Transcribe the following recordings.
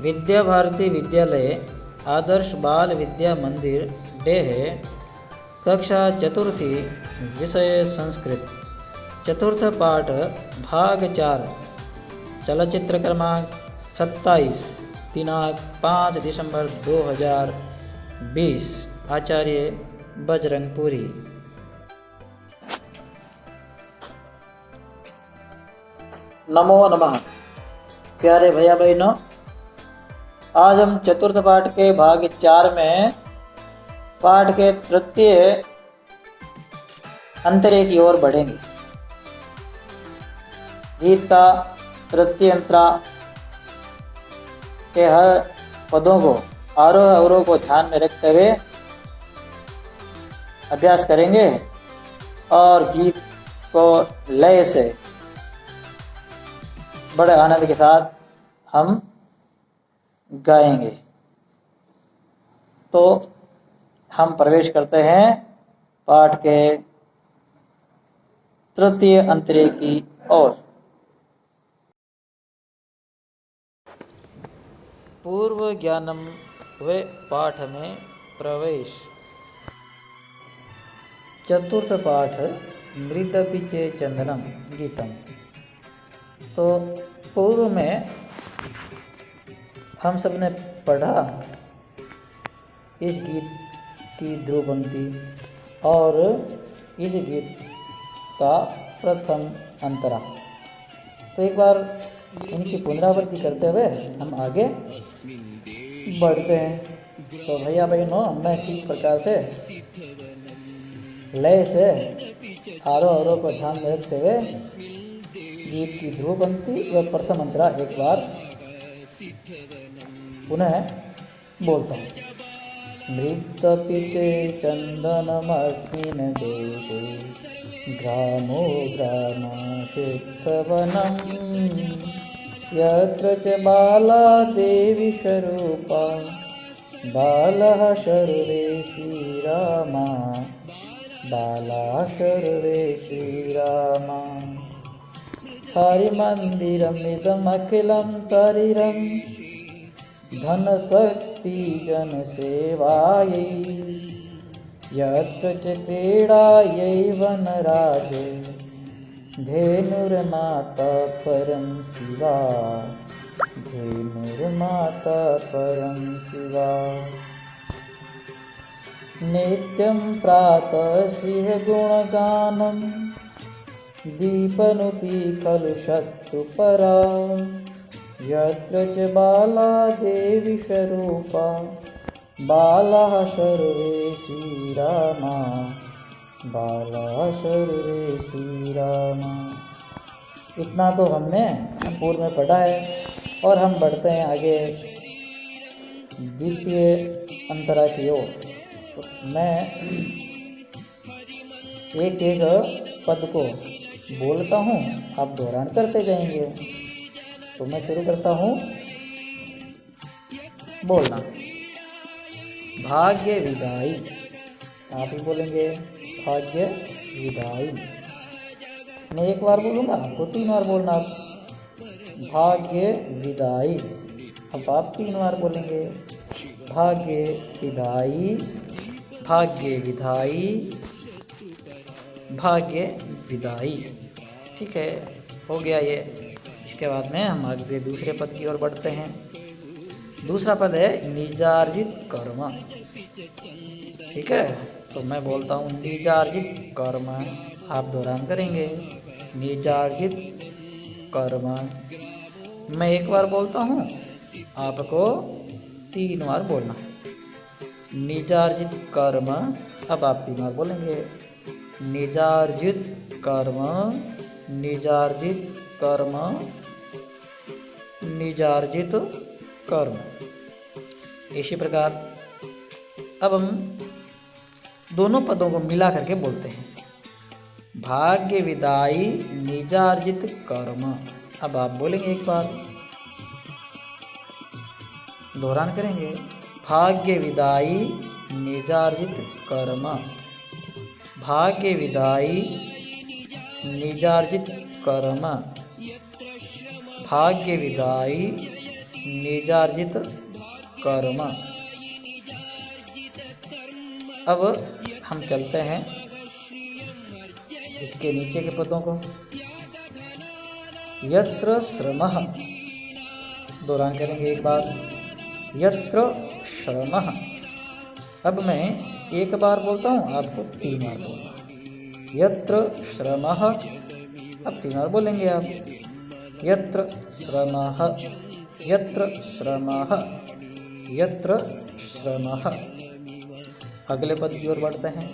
विद्या भारती विद्यालय आदर्श बाल विद्या मंदिर डेह कक्षा चतुर्थी विषय संस्कृत चतुर्थ पाठ भाग 4 चलचित्र क्रमांक 27 दिनांक 5 दिसंबर 2020 आचार्य बजरंगपुरी। नमो नमः। प्यारे भैया बहनों, आज हम चतुर्थ पाठ के भाग 4 में पाठ के तृतीय अंतरे की ओर बढ़ेंगे। गीत का तृतीय अंतरा के हर पदों को आरोह अवरोह को ध्यान में रखते हुए अभ्यास करेंगे और गीत को लय से बड़े आनंद के साथ हम गाएंगे। तो हम प्रवेश करते हैं पाठ के तृतीय अंतरे की ओर। पूर्व ज्ञानम व पाठ में प्रवेश। चतुर्थ पाठ मृदपि चे चंदनम गीतम। तो पूर्व में हम सब ने पढ़ा इस गीत की ध्रुव पंक्ति और इस गीत का प्रथम अंतरा। तो एक बार इनकी पुनरावृत्ति करते हुए हम आगे बढ़ते हैं। तो भैया बहनों, हमने ठीक प्रकार से लय से आरोह अवरोह को ध्यान में रखते हुए गीत की ध्रुव पंक्ति व प्रथम अंतरा एक बार पुनः बोलता हूँ। मृदपि चे चंदनमस्मिन् देशे ग्रामो ग्रामाश्रितवनं यत्र च बाला देवी स्वरूपा बालः सर्वे श्रीरामा बालाः सर्वे श्रीरामा। हरिमन्दिरमिदमखिलं शरीरं धनशक्ति जनसेवायै यत्र च क्रीडायै वनराजे धेनुर्माता परं शिवा धेनुर्माता परं शिवा। नित्यं प्रातः शिवगुणगानं दीपनुति खलु शत्रुपरा यत्र च बाला देवी स्वरूपा बालाः सर्वे श्रीरामा बालाः सर्वे श्रीरामा। इतना तो हमने पूर्व में पढ़ा है और हम बढ़ते हैं आगे द्वितीय अंतरा की ओर। तो मैं एक एक पद को बोलता हूँ, आप दोहरान करते जाएंगे। तो मैं शुरू करता हूँ बोलना। भाग्य विदाई, आप ही बोलेंगे भाग्य विदाई। मैं एक बार बोलूँगा, आपको 3 बार बोलना। भाग्य विदाई, अब आप 3 बार बोलेंगे। भाग्य विदाई भाग्य विदाई भाग्य विदाई। ठीक है, हो गया ये। इसके बाद में हम आगे दूसरे पद की ओर बढ़ते हैं। दूसरा पद है निजार्जित कर्म। ठीक है, तो मैं बोलता हूँ निजार्जित कर्म, आप दोहरान करेंगे। निजार्जित कर्म, मैं एक बार बोलता हूँ, आपको 3 बार बोलना। निजार्जित कर्म, अब आप 3 बार बोलेंगे। निजार्जित कर्म निजार्जित कर्म निजार्जित कर्म। इसी प्रकार अब हम दोनों पदों को मिला करके बोलते हैं। भाग्य विदाई निजार्जित कर्म। अब आप बोलेंगे एक बार, दोहरान करेंगे। भाग्य विदाई निजार्जित कर्म भाग्य विदाई निजार्जित कर्म भाग्य विदाई निजार्जित कर्म। अब हम चलते हैं इसके नीचे के पदों को। यत्र श्रमः, दोहरान करेंगे एक बार, यत्र श्रमः। अब मैं एक बार बोलता हूँ, आपको 3 बार बोलना। यत्र श्रमः, अब 3 बार बोलेंगे आप। यत्र श्रमः, यत्र श्रमः, यत्र श्रमः। अगले पद की ओर बढ़ते हैं।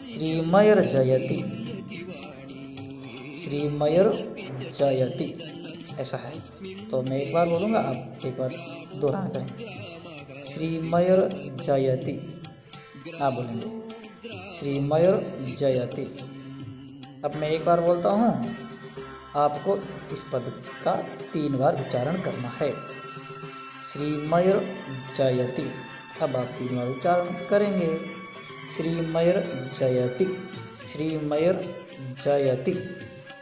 श्रीमयर जयति, श्रीमयर जयति, ऐसा है। तो मैं एक बार बोलूँगा, आप एक बार दोहरान करेंगे। श्रीमयर जयति, आप बोलेंगे श्रीमयर जयति। अब मैं एक बार बोलता हूँ, आपको इस पद का 3 बार उच्चारण करना है। श्रीमयर जयति। अब आप 3 बार उच्चारण करेंगे। श्रीमयर जयति, श्रीमयर जयति,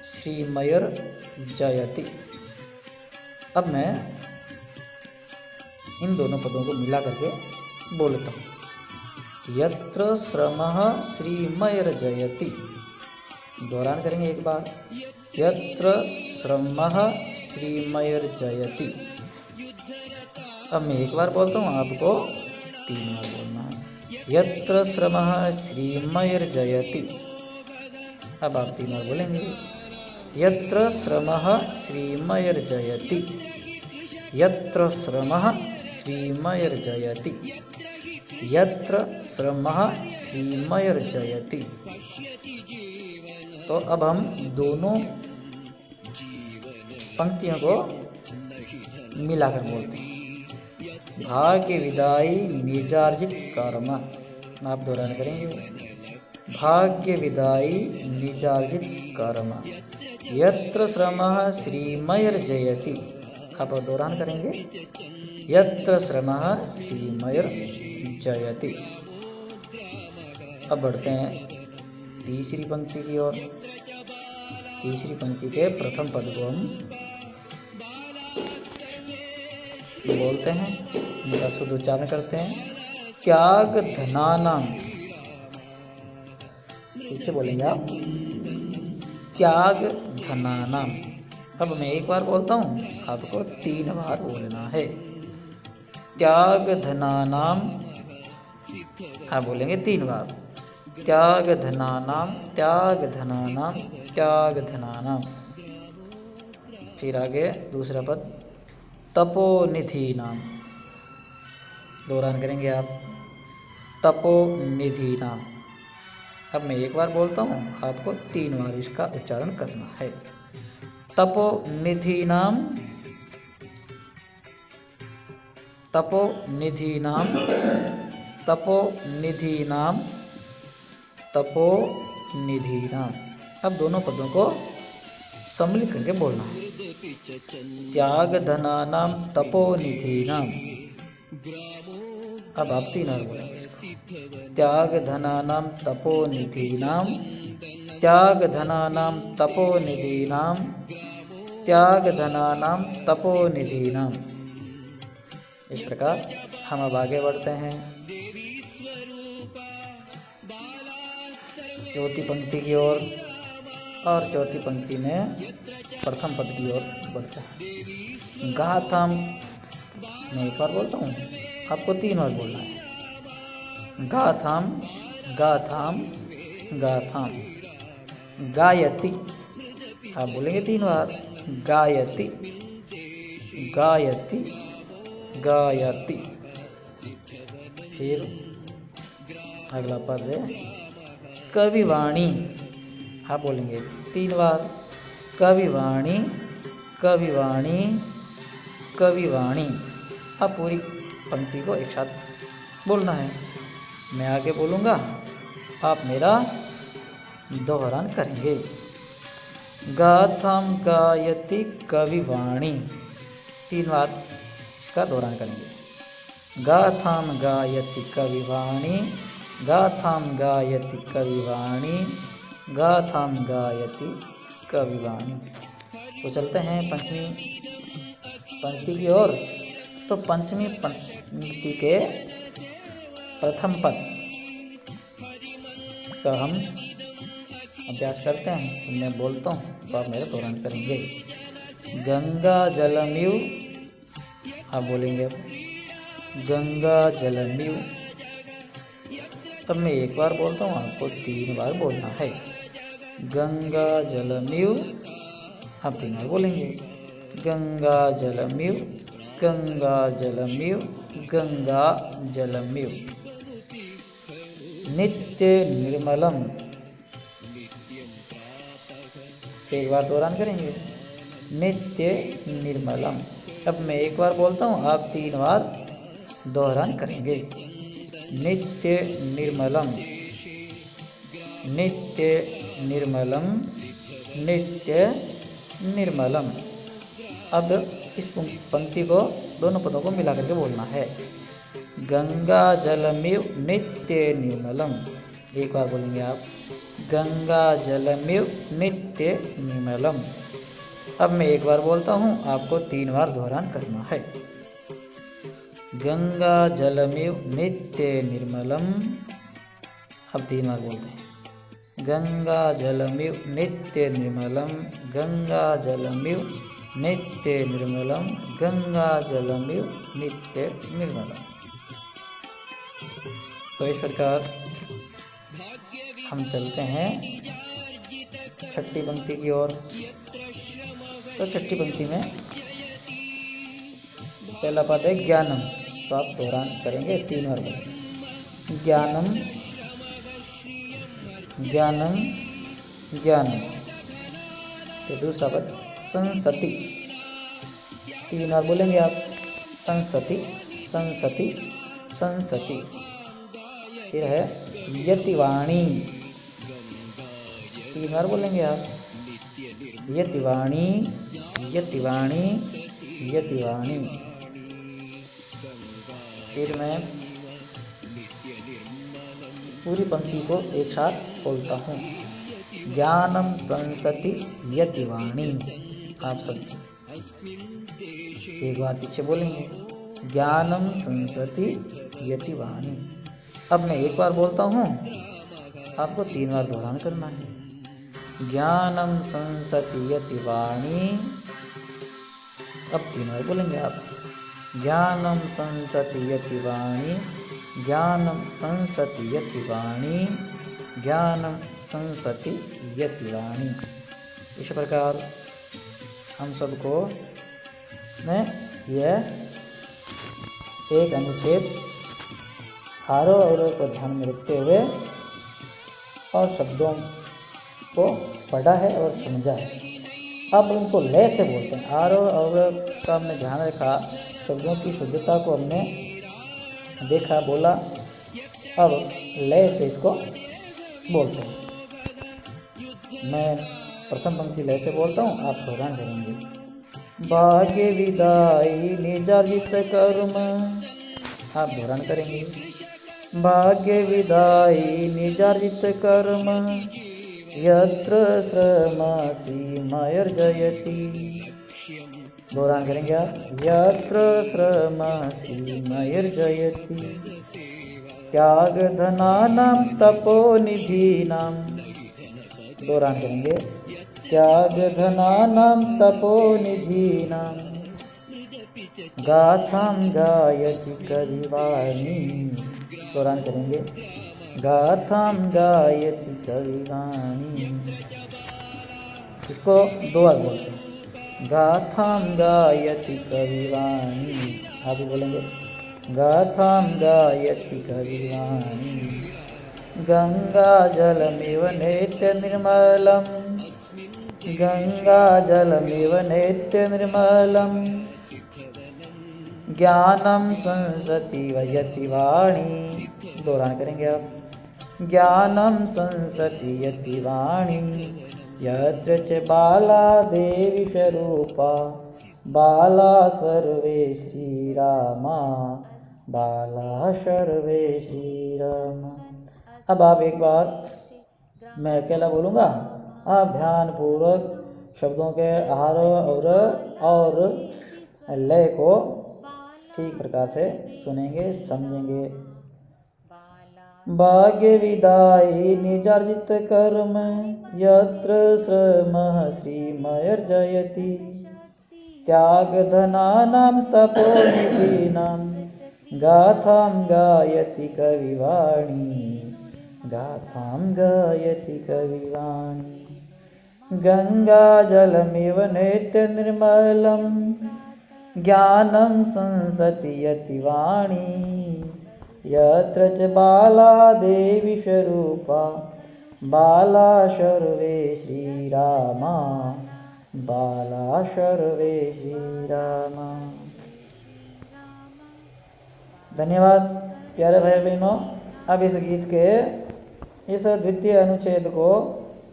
श्रीमयर जयति। अब मैं इन दोनों पदों को मिला करके बोलता हूँ। यत्र श्रमः श्रीमयर जयति, दोहरान करेंगे एक बार। यत्र श्रमः श्रीमयर जयति। अब मैं एक बार बोलता हूँ, आपको 3 बार बोलना है। यत्र श्रमः श्रीमयर जयति। अब आप 3 बार बोलेंगे। यत्र श्रमः श्रीमयर जयति, यत्र श्रमः श्रीमयर जयति, यत्र श्रमः श्रीमयर जयति। तो अब हम दोनों पंक्तियों को मिलाकर बोलते हैं। भाग्य विदाई निजार्जित कर्म, आप दोहरान करेंगे। भाग्य विदाई निजार्जित कर्म, यत्र श्रमः श्रीमयर जयति। आप दोहरान करेंगे। यत्र श्रमः श्रीमयर जयति। अब बढ़ते हैं तीसरी पंक्ति की ओर। तीसरी पंक्ति के प्रथम पद को हम बोलते हैं, इनका शुद्ध उच्चारण करते हैं। त्याग धनानाम, पीछे बोलेंगे आप। त्याग धनानाम। अब मैं एक बार बोलता हूँ, आपको 3 बार बोलना है। त्याग धनानाम, आप बोलेंगे 3 बार। त्याग धनानाम, त्याग धनानाम, त्याग धनानाम। फिर आगे दूसरा पद, तपोनिधि नाम, दोहरान करेंगे आप। तपोनिधि नाम। अब मैं एक बार बोलता हूँ, आपको 3 बार इसका उच्चारण करना है। तपोनिधि नाम, तपोनिधि नाम, तपोनिधि नाम, तपोनिधि नाम। अब दोनों पदों को सम्मिलित करके बोलना है। त्याग धनानाम तपोनिधि नाम। अब आप 3 बार बोलेंगे इसको। त्याग धनानाम तपोनिधि नाम, त्याग धनानाम तपोनिधि नाम, त्याग धनानाम तपोनिधि नाम। इस प्रकार हम अब आगे बढ़ते हैं चौथी पंक्ति की ओर। और चौथी पंक्ति में प्रथम पद की ओर बढ़ते हैं। गाथाम, मैं एक बार बोलता हूँ, आपको 3 बार बोलना है। गाथाम, गाथाम, गाथाम। गायति, आप बोलेंगे 3 बार। गायति, गायति, गायति। फिर अगला पद है कविवाणी, आप बोलेंगे 3 बार। कविवाणी, कविवाणी, कविवाणी। अब पूरी पंक्ति को एक साथ बोलना है। मैं आगे बोलूँगा, आप मेरा दोहरान करेंगे। गाथाम गायति कविवाणी, 3 बार इसका दोहरान करेंगे। गाथाम गायति कविवाणी, गाथाम गायति कविवाणी, गाथाम गायति कविवाणी। तो चलते हैं पंचमी पंक्ति की ओर, तो पंचमी पंक्ति के प्रथम पद का हम अभ्यास करते हैं। तो मैं बोलता हूँ तो आप मेरा दोहरान करेंगे। गंगा जलमिव, आप बोलेंगे अब गंगा जलमिव। अब मैं एक बार बोलता हूँ, आपको 3 बार बोलना है। गंगा जलमिव, आप 3 बार बोलेंगे। गंगा जलमिव, गंगा जलमिव, गंगा जलमिव। नित्य निर्मलम, एक बार दोहरान करेंगे। नित्य निर्मलम। अब मैं एक बार बोलता हूँ, आप 3 बार दोहरान करेंगे। नित्य निर्मलम, नित्य निर्मलम, नित्य निर्मलम। अब इस पंक्ति को, दोनों पदों को मिला करके बोलना है। गंगा जलमिव नित्य निर्मलम, एक बार बोलेंगे आप। गंगा जलमिव नित्य निर्मलम। अब मैं एक बार बोलता हूँ, आपको 3 बार दोहरान करना है। गंगा जलमिव नित्य निर्मलम, अब 3 बार बोलते हैं। गंगा जलमिव नित्य निर्मलम, गंगा जलमिव नित्य निर्मलम, गंगा जलमिव नित्य निर्मलम। तो इस प्रकार हम चलते हैं 6ठी पंक्ति की ओर। तो 6ठी पंक्ति में पहला पद है ज्ञानम, तो आप दोहरान करेंगे 3 बार बोलेंगे। ज्ञानम, ज्ञानम, ज्ञानम। तो दूसरा पद संसति, 3 बार बोलेंगे आप। संसति, संसति, संसति। फिर है यतिवाणी, 3 बार बोलेंगे आप। यतिवाणी, यतिवाणी, यतिवाणी। फिर मैं पूरी पंक्ति को एक साथ बोलता हूँ। ज्ञानम संसति यतिवाणी, आप सब एक बार पीछे बोलेंगे। ज्ञानम संसति यतिवाणी। अब मैं एक बार बोलता हूँ, आपको 3 बार दोहरान करना है। ज्ञानम संसति यतिवाणी, अब 3 बार बोलेंगे आप। ज्ञानम संसति यतिवाणी, ज्ञानम संसति यतिवाणी, ज्ञानम संसति यतिवाणी। इस प्रकार हम सबको में यह एक अनुच्छेद आरोह अवरोह को ध्यान में रखते हुए और शब्दों को पढ़ा है और समझा है। अब उनको लय से बोलते हैं। आरोह अवरोह का हमने ध्यान रखा, शब्दों की शुद्धता को हमने देखा, बोला। अब लय से इसको बोलते हैं। मैं प्रथम पंक्ति लय से बोलता हूँ, आप दोहरान करेंगे। भाग्य विदाई निजार्जित कर्म, आप दोहरान करेंगे। भाग्य विदाई निजार्जित कर्म, यत्र श्रम श्रीमयर्जयति, दोहरान करेंगे आप। यत्र श्रम श्रीमयर्जयति, त्याग धनानां तपोनिधीनां, दोहरान करेंगे। त्याग धनानां तपोनिधीनां, गाथां गायति कविवाणी, दोहरान करेंगे। गाथां गायति कविवाणी। इसको 2 बार बोलते हैं। गाथां गायति कविवाणी, आप भी बोलेंगे। गाथां गायति कविवाणी। गंगा जलमिव नित्य निर्मलम, गंगा जलमिव नित्य निर्मलम, ज्ञानम संसति यतिवाणी, दोहरान करेंगे आप। ज्ञानम संसति यतिवाणी, यत्र च बाला देवी स्वरूपा, बाला सर्वे श्रीरामा, बाला सर्वे श्रीरामा। अब आप एक बार, मैं अकेला बोलूँगा, आप ध्यान पूर्वक शब्दों के आरोह अवरोह और लय को ठीक प्रकार से सुनेंगे, समझेंगे। भाग्य विदायी निजार्जित कर्म यत्र श्रमः श्रीमयर्जयति त्याग धनानां तपोनिधीनां गाथां गायति कविवाणी गाथां गायति कविवाणी गंगाजलमिव नित्य निर्मलं ज्ञानं संसति यति वाणी यत्र च बाला देवी स्वरूपा बाला सर्वे श्रीरामा बाला सर्वे श्रीरामा। धन्यवाद प्यारे भाई बहनों। अब इस गीत के इस द्वितीय अनुच्छेद को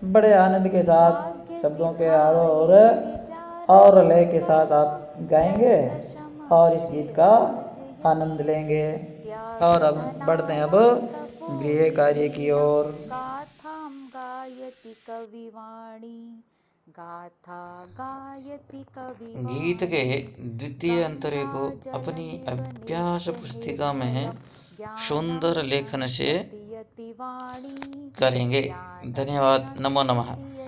बड़े आनंद के साथ शब्दों के आरोह और लय के साथ आप गाएंगे और इस गीत का आनंद लेंगे। और अब बढ़ते हैं अब गृह कार्य की ओर। गाथां गायति कविवाणी गाथा गायति कविवाणी। गीत के द्वितीय अंतरे को अपनी अभ्यास पुस्तिका में सुंदर लेखन से करेंगे। धन्यवाद। नमो नमः।